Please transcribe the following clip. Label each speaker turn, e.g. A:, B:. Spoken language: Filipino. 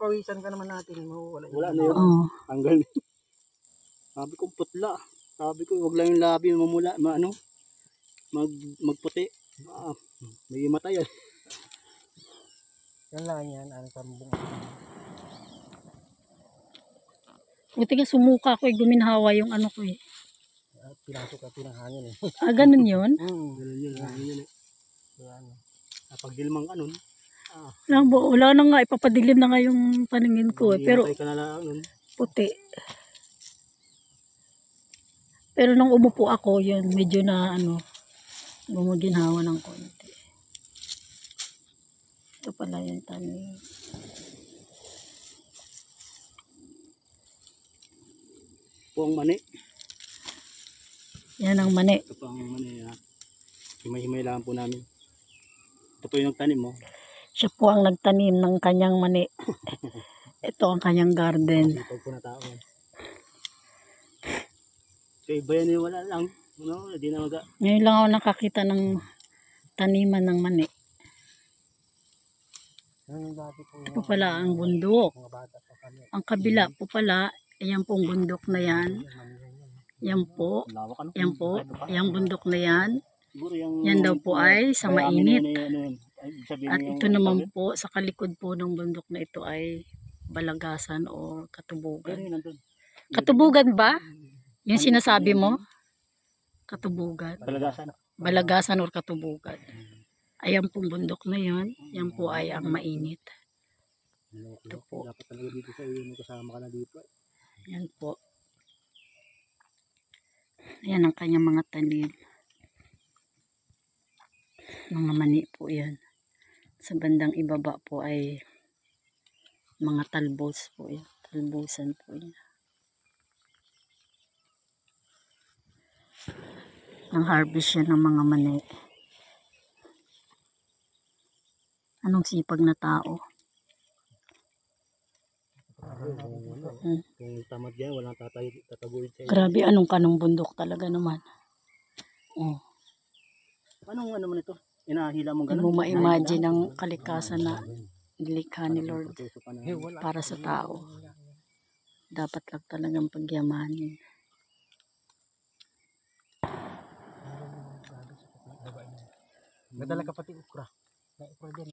A: pawisan ka naman natin. Mawawala
B: Wala na yun.
C: Oo.
B: Tanggal. Sabi ko putla. Sabi ko wag lang yung labi mamula, magputi. May matay yan.
A: Yan lang yan, ang tambong.
C: Buti nga sumuka ko, guminhawa yung ano ko eh.
A: Pinasok ka pinahangin eh.
C: Ganun yun?
B: Ganun yun, yun eh.
A: Yan.
B: Pagdilmang kanon.
C: Wala na nga, ipapadilim na nga yung paningin ko eh. Pero
B: Ka na lang nun.
C: puti. Pero nung umupo ako, yun, medyo na gumaginhawa ng konti. Ito pala yung tanim.
B: Po ang mani.
C: Yan ang mani.
B: Ito po ang mani. Himay-himay lang po namin. Ito po yung nagtanim mo.
C: Siya po ang nagtanim ng kanyang mani. Ito ang kanyang garden.
B: Ito po na tao. So iba yan eh, wala lang. Hindi na maga.
C: Ngayon lang ako nakakita ng taniman ng mani. Ito pala ang bundok. Ang kabila po pala, ayan pong bundok na yan. Yan po. Yan po. Yang bundok na yan. Yan daw po ay sa mainit. At ito naman po, sa kalikod po ng bundok na ito ay balagasan o katubugan. Katubugan ba? Yung sinasabi mo? Katubugan. Balagasan o katubugan. Ayan pong bundok na yon. Yan po ay ang mainit. Ito po.
B: Dapat talaga dito sa iyo, kasama ka na dito.
C: Yan po. Yan ang kanyang mga tanim. Mga mani po yan. Sa bandang ibaba po ay mga talbos po yan. Talbosan po yan. Ang harvest yan ng mga mani. Anong sipag na tao?
B: Kung tamad yan, walang tatabuhin sa iyo.
C: Grabe, anong kanong bundok talaga naman. Oh.
B: Anong ano man ito? Inahila mong
C: Hindi
B: gano'n?
C: mo ma-imagine ang kalikasan na nilikha ni Lord para sa tao. Dapat lang talagang pagyamanin.
A: Nadala ka pati ukra. Na ukra din.